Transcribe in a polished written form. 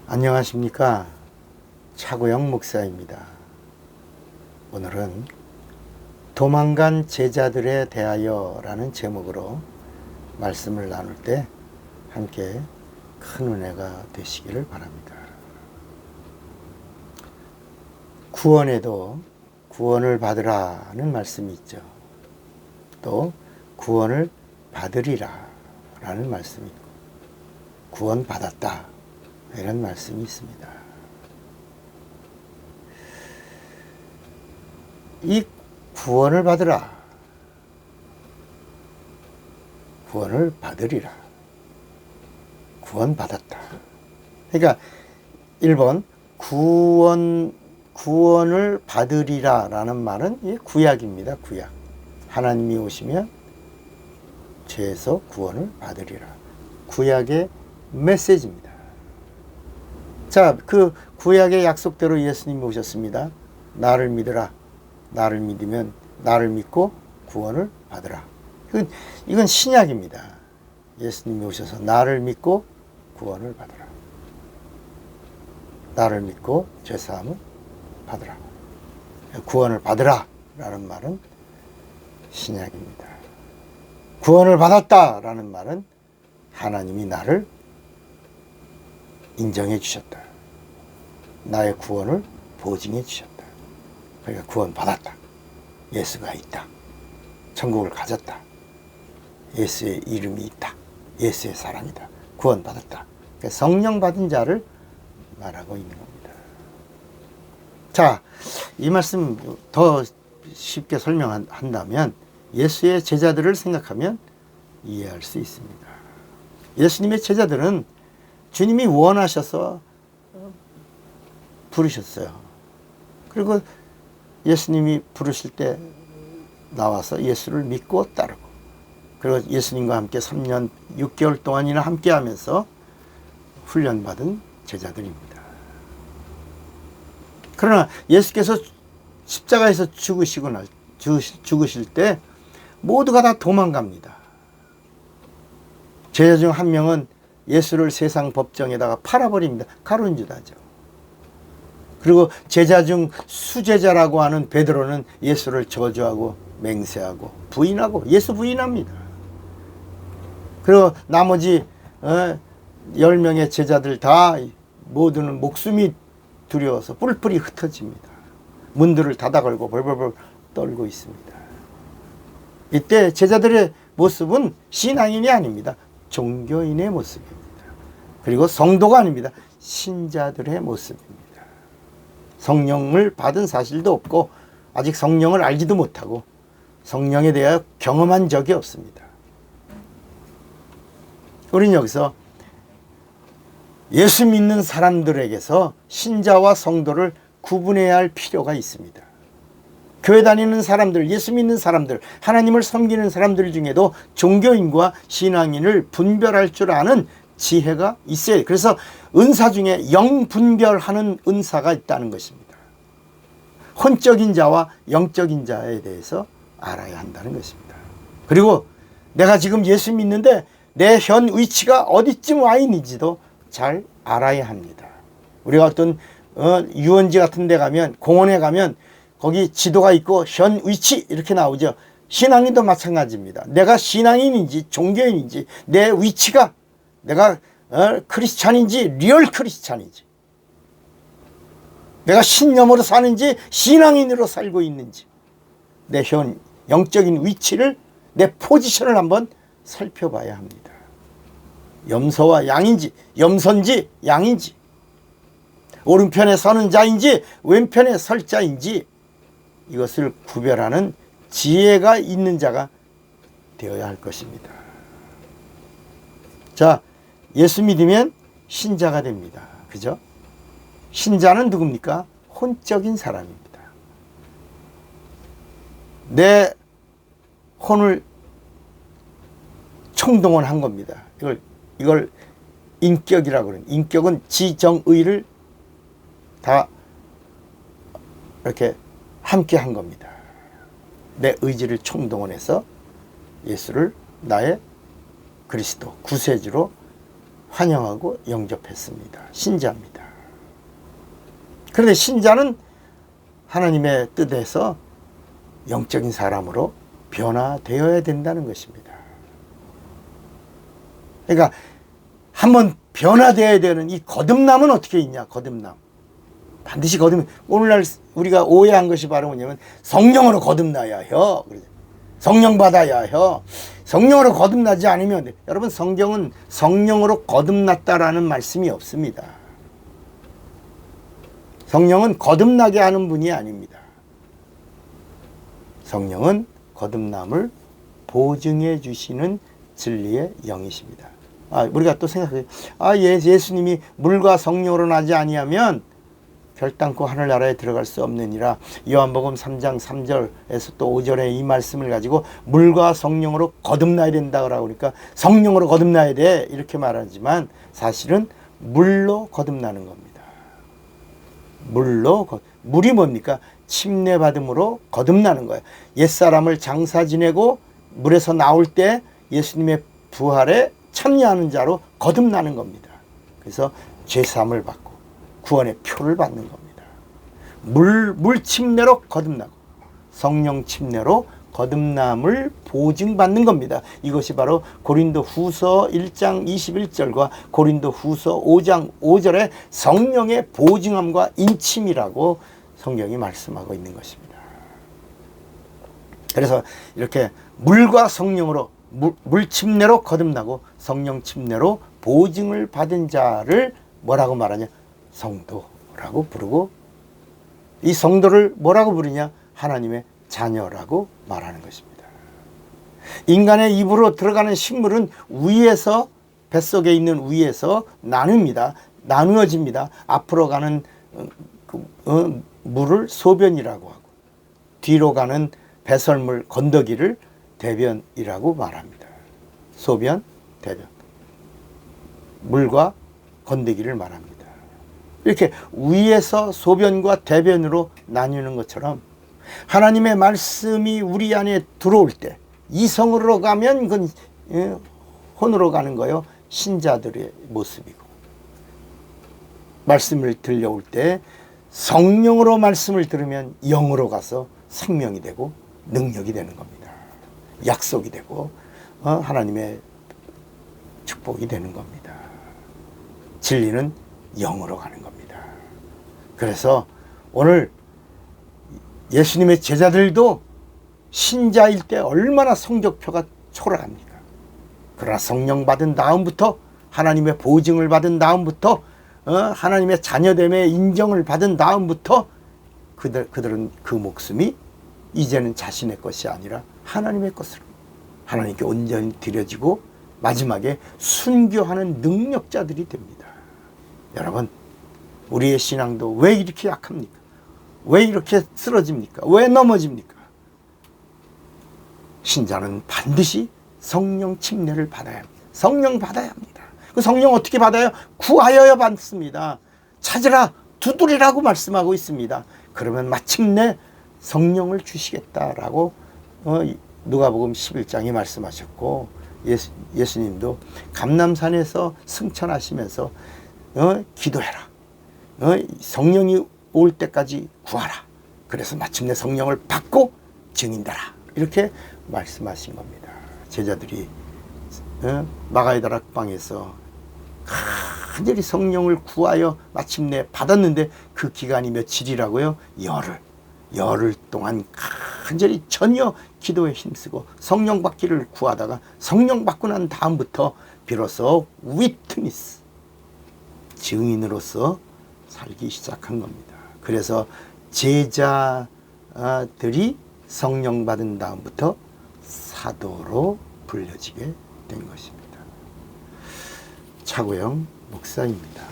안녕하십니까. 차고영 목사입니다. 오늘은 도망간 제자들에 대하여 라는 제목으로 말씀을 나눌 때 함께 큰 은혜가 되시기를 바랍니다. 구원에도 구원을 받으라는 말씀이 있죠. 또 구원을 받으리라 라는 말씀이 있고 구원 받았다 이런 말씀이 있습니다. 이 구원을 받으라, 구원을 받으리라, 구원 받았다. 그러니까 1번 구원을 받으리라 라는 말은 이 구약입니다. 구약. 하나님이 오시면 죄에서 구원을 받으리라. 구약의 메시지입니다. 자, 그 구약의 약속대로 예수님이 오셨습니다. 나를 믿으라. 나를 믿으면 나를 믿고 구원을 받으라. 이건 신약입니다. 예수님이 오셔서 나를 믿고 구원을 받으라. 나를 믿고 죄사함을 받으라. 구원을 받으라 라는 말은 신약입니다. 구원을 받았다 라는 말은 하나님이 나를 인정해 주셨다. 나의 구원을 보증해 주셨다. 그러니까 구원 받았다. 예수가 있다. 천국을 가졌다. 예수의 이름이 있다. 예수의 사랑이다. 구원 받았다. 그러니까 성령 받은 자를 말하고 있는 겁니다. 자, 이 말씀 더 쉽게 설명한다면 예수의 제자들을 생각하면 이해할 수 있습니다. 예수님의 제자들은 주님이 원하셔서 부르셨어요. 그리고 예수님이 부르실 때 나와서 예수를 믿고 따르고, 그리고 예수님과 함께 3년 6개월 동안이나 함께 하면서 훈련받은 제자들입니다. 그러나 예수께서 십자가에서 죽으실 때 모두가 다 도망갑니다. 제자 중 한 명은 예수를 세상 법정에다가 팔아버립니다. 가룟 유다죠. 그리고 제자 중 수제자라고 하는 베드로는 예수를 저주하고 맹세하고 부인하고 예수 부인합니다. 그리고 나머지 10명의 제자들 다 모두는 목숨이 두려워서 뿔뿔이 흩어집니다. 문들을 닫아 걸고 벌벌벌 떨고 있습니다. 이때 제자들의 모습은 신앙인이 아닙니다. 종교인의 모습입니다. 그리고 성도가 아닙니다. 신자들의 모습입니다. 성령을 받은 사실도 없고 아직 성령을 알지도 못하고 성령에 대하여 경험한 적이 없습니다. 우리는 여기서 예수 믿는 사람들에게서 신자와 성도를 구분해야 할 필요가 있습니다. 교회 다니는 사람들, 예수 믿는 사람들, 하나님을 섬기는 사람들 중에도 종교인과 신앙인을 분별할 줄 아는 지혜가 있어요. 그래서 은사 중에 영분별하는 은사가 있다는 것입니다. 혼적인 자와 영적인 자에 대해서 알아야 한다는 것입니다. 그리고 내가 지금 예수 믿는데 내 현 위치가 어디쯤 와 있는지도 잘 알아야 합니다. 우리가 어떤 유원지 같은 데 가면, 공원에 가면 거기 지도가 있고 현 위치 이렇게 나오죠. 신앙인도 마찬가지입니다. 내가 신앙인인지 종교인인지 내 위치가 내가 크리스찬인지 리얼 크리스찬인지, 내가 신념으로 사는지 신앙인으로 살고 있는지, 내 현 영적인 위치를, 내 포지션을 한번 살펴봐야 합니다. 염소와 양인지, 염소인지 양인지, 오른편에 서는 자인지 왼편에 설 자인지, 이것을 구별하는 지혜가 있는 자가 되어야 할 것입니다. 자, 예수 믿으면 신자가 됩니다. 그죠? 신자는 누굽니까? 혼적인 사람입니다. 내 혼을 총동원한 겁니다. 이걸 인격이라고 그래요. 인격은 지정의를 다 이렇게 함께 한 겁니다. 내 의지를 총동원해서 예수를 나의 그리스도, 구세주로 환영하고 영접했습니다. 신자입니다. 그런데 신자는 하나님의 뜻에서 영적인 사람으로 변화되어야 된다는 것입니다. 그러니까 한번 변화되어야 되는 이 거듭남은 어떻게 있냐? 거듭남. 반드시 오늘날 우리가 오해한 것이 바로 뭐냐면 성령으로 거듭나야 해. 성령 받아야 해. 성령으로 거듭나지 않으면 여러분 성경은 성령으로 거듭났다라는 말씀이 없습니다. 성령은 거듭나게 하는 분이 아닙니다. 성령은 거듭남을 보증해 주시는 진리의 영이십니다. 우리가 또 생각해요. 예수님이 물과 성령으로 나지 아니하면 결단코 하늘나라에 들어갈 수 없느니라. 요한복음 3장 3절에서 또 5절에 이 말씀을 가지고 물과 성령으로 거듭나야 된다고 그러니까 성령으로 거듭나야 돼 이렇게 말하지만 사실은 물로 거듭나는 겁니다. 물이 뭡니까? 침례받음으로 거듭나는 거예요. 옛사람을 장사 지내고 물에서 나올 때 예수님의 부활에 참여하는 자로 거듭나는 겁니다. 그래서 죄사함을 받고 구원의 표를 받는 겁니다. 물 침례로 거듭나고 성령 침례로 거듭남을 보증받는 겁니다. 이것이 바로 고린도 후서 1장 21절과 고린도 후서 5장 5절의 성령의 보증함과 인침이라고 성경이 말씀하고 있는 것입니다. 그래서 이렇게 물과 성령으로 물 침례로 거듭나고 성령 침례로 보증을 받은 자를 뭐라고 말하냐? 성도라고 부르고 이 성도를 뭐라고 부르냐? 하나님의 자녀라고 말하는 것입니다. 인간의 입으로 들어가는 식물은 위에서 뱃속에 있는 위에서 나누어집니다. 앞으로 가는 물을 소변이라고 하고 뒤로 가는 배설물 건더기를 대변이라고 말합니다. 소변, 대변. 물과 건더기를 말합니다. 이렇게 위에서 소변과 대변으로 나뉘는 것처럼 하나님의 말씀이 우리 안에 들어올 때 이성으로 가면 그건 혼으로 가는 거예요. 신자들의 모습이고 말씀을 들려올 때 성령으로 말씀을 들으면 영으로 가서 생명이 되고 능력이 되는 겁니다. 약속이 되고 하나님의 축복이 되는 겁니다. 진리는 영으로 가는 겁니다. 그래서 오늘 예수님의 제자들도 신자일 때 얼마나 성적표가 초라합니까? 그러나 성령 받은 다음부터 하나님의 보증을 받은 다음부터 하나님의 자녀됨의 인정을 받은 다음부터 그들은 그 목숨이 이제는 자신의 것이 아니라 하나님의 것으로 하나님께 온전히 드려지고 마지막에 순교하는 능력자들이 됩니다. 여러분, 우리의 신앙도 왜 이렇게 약합니까? 왜 이렇게 쓰러집니까? 왜 넘어집니까? 신자는 반드시 성령 침례를 받아야 합니다. 성령 받아야 합니다. 그 성령 어떻게 받아요? 구하여야 받습니다. 찾으라, 두드리라고 말씀하고 있습니다. 그러면 마침내 성령을 주시겠다라고 누가복음 11장에 말씀하셨고 예수님도 감람산에서 승천하시면서 기도해라. 성령이 올 때까지 구하라. 그래서 마침내 성령을 받고 증인되라. 이렇게 말씀하신 겁니다. 제자들이 마가의 다락방에서 간절히 성령을 구하여 마침내 받았는데 그 기간이 며칠이라고요? 열흘 동안 간절히 전혀 기도에 힘쓰고 성령 받기를 구하다가 성령 받고 난 다음부터 비로소 위트니스 증인으로서 살기 시작한 겁니다. 그래서 제자들이 성령 받은 다음부터 사도로 불려지게 된 것입니다. 차고영 목사입니다.